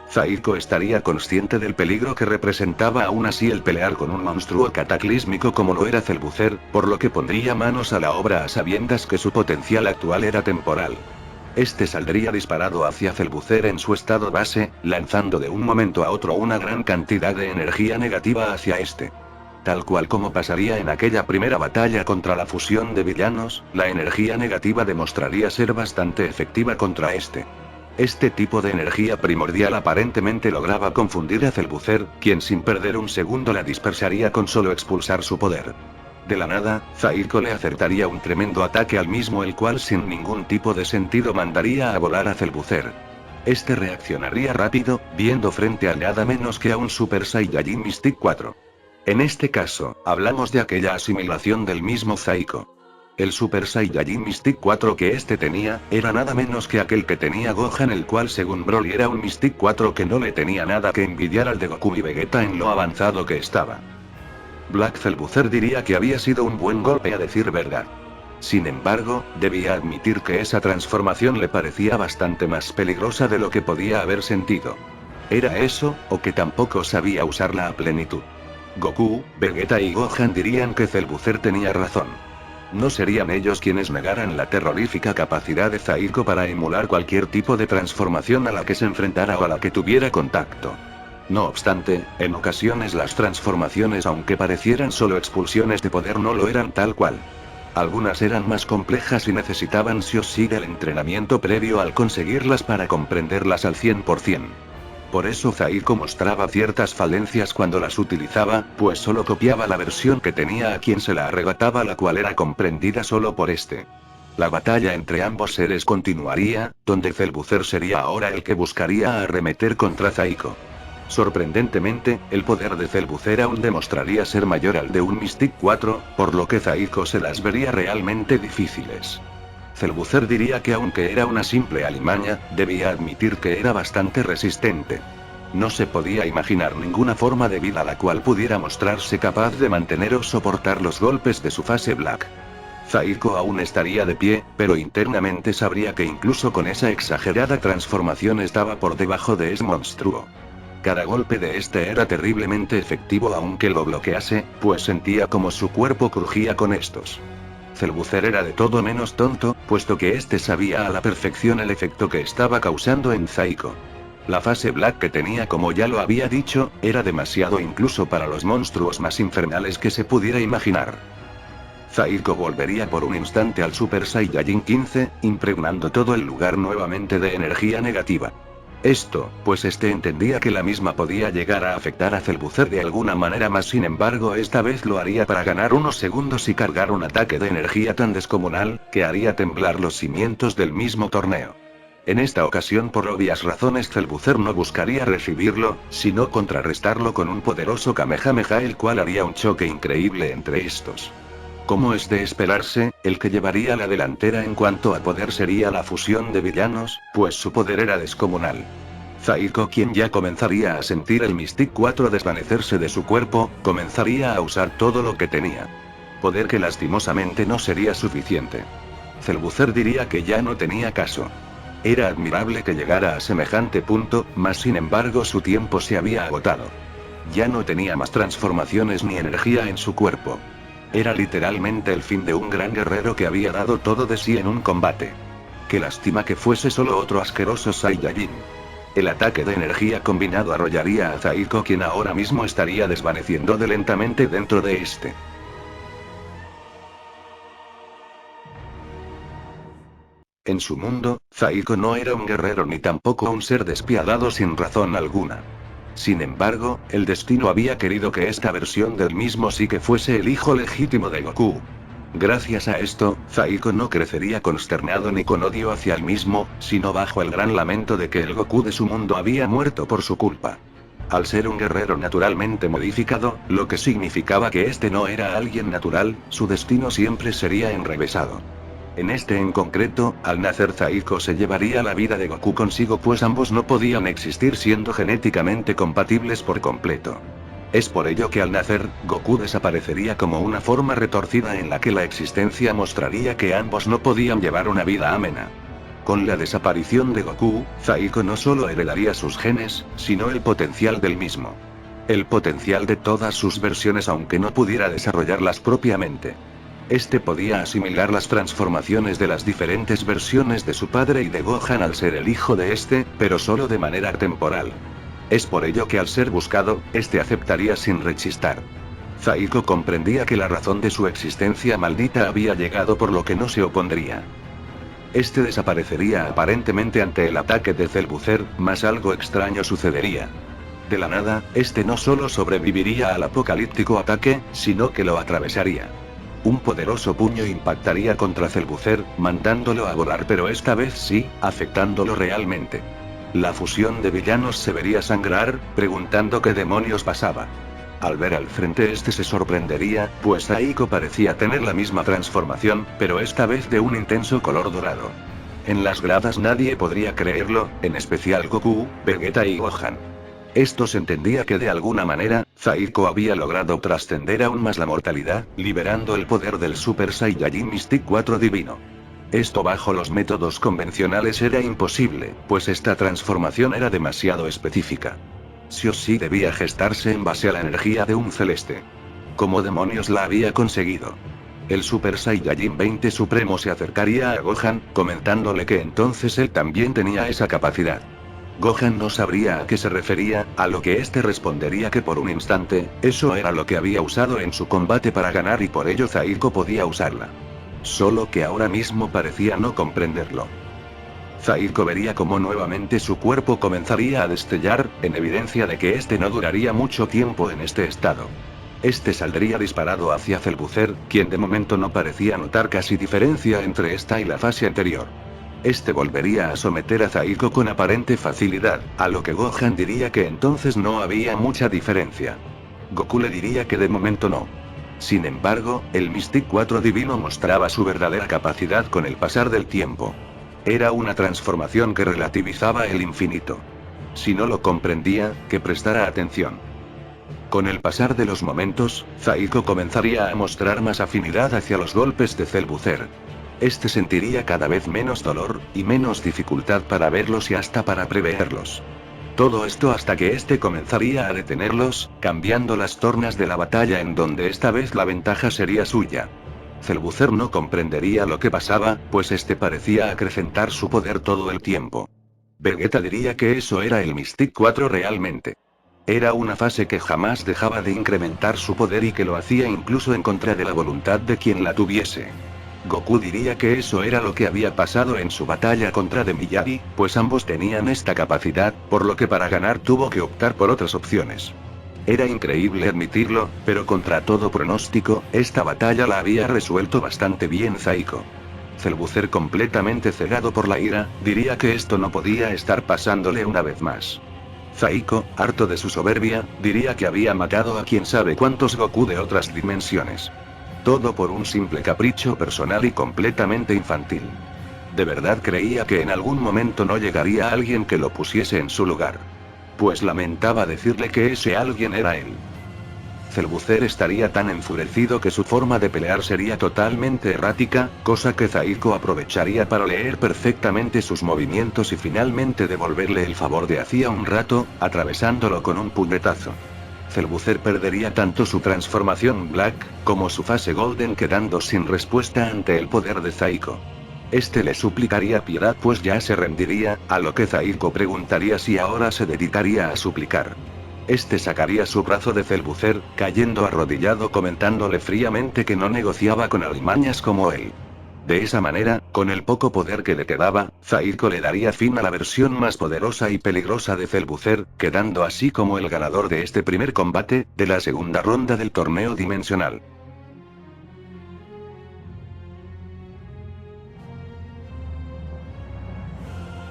Zaiko estaría consciente del peligro que representaba aún así el pelear con un monstruo cataclísmico como lo era Celbucer, por lo que pondría manos a la obra a sabiendas que su potencial actual era temporal. Este saldría disparado hacia Celbucer en su estado base, lanzando de un momento a otro una gran cantidad de energía negativa hacia este. Tal cual como pasaría en aquella primera batalla contra la fusión de villanos, la energía negativa demostraría ser bastante efectiva contra este. Este tipo de energía primordial aparentemente lograba confundir a Celbucer, quien sin perder un segundo la dispersaría con solo expulsar su poder. De la nada, Zaiko le acertaría un tremendo ataque al mismo el cual sin ningún tipo de sentido mandaría a volar a Celbucer. Este reaccionaría rápido, viendo frente a nada menos que a un Super Saiyajin Mystic 4. En este caso, hablamos de aquella asimilación del mismo Zaiko. El Super Saiyajin Mystic 4 que este tenía, era nada menos que aquel que tenía Gohan, el cual según Broly era un Mystic 4 que no le tenía nada que envidiar al de Goku y Vegeta en lo avanzado que estaba. Black Celbucer diría que había sido un buen golpe a decir verdad. Sin embargo, debía admitir que esa transformación le parecía bastante más peligrosa de lo que podía haber sentido. ¿Era eso, o que tampoco sabía usarla a plenitud? Goku, Vegeta y Gohan dirían que Celbucer tenía razón. No serían ellos quienes negaran la terrorífica capacidad de Zaiko para emular cualquier tipo de transformación a la que se enfrentara o a la que tuviera contacto. No obstante, en ocasiones las transformaciones, aunque parecieran solo expulsiones de poder, no lo eran tal cual. Algunas eran más complejas y necesitaban sí o sí del entrenamiento previo al conseguirlas para comprenderlas al 100%. Por eso Zaiko mostraba ciertas falencias cuando las utilizaba, pues solo copiaba la versión que tenía a quien se la arrebataba, la cual era comprendida solo por este. La batalla entre ambos seres continuaría, donde Celbucer sería ahora el que buscaría arremeter contra Zaiko. Sorprendentemente, el poder de Celbucer aún demostraría ser mayor al de un Mystic 4, por lo que Zaiko se las vería realmente difíciles. Celbucer diría que aunque era una simple alimaña, debía admitir que era bastante resistente. No se podía imaginar ninguna forma de vida la cual pudiera mostrarse capaz de mantener o soportar los golpes de su fase Black. Zaiko aún estaría de pie, pero internamente sabría que incluso con esa exagerada transformación estaba por debajo de ese monstruo. Cada golpe de este era terriblemente efectivo aunque lo bloquease, pues sentía como su cuerpo crujía con estos. Celbucer era de todo menos tonto, puesto que este sabía a la perfección el efecto que estaba causando en Zaiko. La fase Black que tenía, como ya lo había dicho, era demasiado incluso para los monstruos más infernales que se pudiera imaginar. Zaiko volvería por un instante al Super Saiyajin 15, impregnando todo el lugar nuevamente de energía negativa. Esto, pues este entendía que la misma podía llegar a afectar a Celbucer de alguna manera más, sin embargo esta vez lo haría para ganar unos segundos y cargar un ataque de energía tan descomunal, que haría temblar los cimientos del mismo torneo. En esta ocasión, por obvias razones, Celbucer no buscaría recibirlo, sino contrarrestarlo con un poderoso Kamehameha, el cual haría un choque increíble entre estos. Como es de esperarse, el que llevaría la delantera en cuanto a poder sería la fusión de villanos, pues su poder era descomunal. Zaiko, quien ya comenzaría a sentir el Mystic 4 desvanecerse de su cuerpo, comenzaría a usar todo lo que tenía. Poder que lastimosamente no sería suficiente. Celbucer diría que ya no tenía caso. Era admirable que llegara a semejante punto, mas sin embargo su tiempo se había agotado. Ya no tenía más transformaciones ni energía en su cuerpo. Era literalmente el fin de un gran guerrero que había dado todo de sí en un combate. Qué lástima que fuese solo otro asqueroso Saiyajin. El ataque de energía combinado arrollaría a Zaiko, quien ahora mismo estaría desvaneciendo lentamente dentro de este. En su mundo, Zaiko no era un guerrero ni tampoco un ser despiadado sin razón alguna. Sin embargo, el destino había querido que esta versión del mismo sí que fuese el hijo legítimo de Goku. Gracias a esto, Zaiko no crecería consternado ni con odio hacia el mismo, sino bajo el gran lamento de que el Goku de su mundo había muerto por su culpa. Al ser un guerrero naturalmente modificado, lo que significaba que este no era alguien natural, su destino siempre sería enrevesado. En este en concreto, al nacer Zaiko se llevaría la vida de Goku consigo, pues ambos no podían existir siendo genéticamente compatibles por completo. Es por ello que al nacer, Goku desaparecería como una forma retorcida en la que la existencia mostraría que ambos no podían llevar una vida amena. Con la desaparición de Goku, Zaiko no solo heredaría sus genes, sino el potencial del mismo. El potencial de todas sus versiones aunque no pudiera desarrollarlas propiamente. Este podía asimilar las transformaciones de las diferentes versiones de su padre y de Gohan al ser el hijo de este, pero solo de manera temporal. Es por ello que al ser buscado, este aceptaría sin rechistar. Zaiko comprendía que la razón de su existencia maldita había llegado por lo que no se opondría. Este desaparecería aparentemente ante el ataque de Cell-Butzer, mas algo extraño sucedería. De la nada, este no solo sobreviviría al apocalíptico ataque, sino que lo atravesaría. Un poderoso puño impactaría contra Cell-Butzer, mandándolo a volar, pero esta vez sí, afectándolo realmente. La fusión de villanos se vería sangrar, preguntando qué demonios pasaba. Al ver al frente este se sorprendería, pues Zaiko parecía tener la misma transformación, pero esta vez de un intenso color dorado. En las gradas nadie podría creerlo, en especial Goku, Vegeta y Gohan. Estos entendía que de alguna manera, Zaiko había logrado trascender aún más la mortalidad, liberando el poder del Super Saiyajin Mystic 4 divino. Esto bajo los métodos convencionales era imposible, pues esta transformación era demasiado específica. Sí o sí debía gestarse en base a la energía de un celeste. ¿Cómo demonios la había conseguido? El Super Saiyajin 20 Supremo se acercaría a Gohan, comentándole que entonces él también tenía esa capacidad. Gohan no sabría a qué se refería, a lo que este respondería que por un instante, eso era lo que había usado en su combate para ganar y por ello Zaiko podía usarla. Solo que ahora mismo parecía no comprenderlo. Zaiko vería cómo nuevamente su cuerpo comenzaría a destellar, en evidencia de que este no duraría mucho tiempo en este estado. Este saldría disparado hacia Cell-Butzer, quien de momento no parecía notar casi diferencia entre esta y la fase anterior. Este volvería a someter a Zaiko con aparente facilidad, a lo que Gohan diría que entonces no había mucha diferencia. Goku le diría que de momento no. Sin embargo, el Mystic 4 divino mostraba su verdadera capacidad con el pasar del tiempo. Era una transformación que relativizaba el infinito. Si no lo comprendía, que prestara atención. Con el pasar de los momentos, Zaiko comenzaría a mostrar más afinidad hacia los golpes de Cell-Butzer. Este sentiría cada vez menos dolor, y menos dificultad para verlos y hasta para preverlos. Todo esto hasta que este comenzaría a detenerlos, cambiando las tornas de la batalla en donde esta vez la ventaja sería suya. Cell-Butzer no comprendería lo que pasaba, pues este parecía acrecentar su poder todo el tiempo. Vegeta diría que eso era el Mystic 4 realmente. Era una fase que jamás dejaba de incrementar su poder y que lo hacía incluso en contra de la voluntad de quien la tuviese. Goku diría que eso era lo que había pasado en su batalla contra Demiyabi, pues ambos tenían esta capacidad, por lo que para ganar tuvo que optar por otras opciones. Era increíble admitirlo, pero contra todo pronóstico, esta batalla la había resuelto bastante bien Zaiko. Cell-Butzer, completamente cegado por la ira, diría que esto no podía estar pasándole una vez más. Zaiko, harto de su soberbia, diría que había matado a quién sabe cuántos Goku de otras dimensiones. Todo por un simple capricho personal y completamente infantil. De verdad creía que en algún momento no llegaría alguien que lo pusiese en su lugar. Pues lamentaba decirle que ese alguien era él. Cell-Butzer estaría tan enfurecido que su forma de pelear sería totalmente errática, cosa que Zaiko aprovecharía para leer perfectamente sus movimientos y finalmente devolverle el favor de hacía un rato, atravesándolo con un puñetazo. Cell-Butzer perdería tanto su transformación Black, como su fase Golden, quedando sin respuesta ante el poder de Zaiko. Este le suplicaría piedad pues ya se rendiría, a lo que Zaiko preguntaría si ahora se dedicaría a suplicar. Este sacaría su brazo de Cell-Butzer, cayendo arrodillado comentándole fríamente que no negociaba con alimañas como él. De esa manera, con el poco poder que le quedaba, Zaiko le daría fin a la versión más poderosa y peligrosa de Cell-Butzer, quedando así como el ganador de este primer combate, de la segunda ronda del torneo dimensional.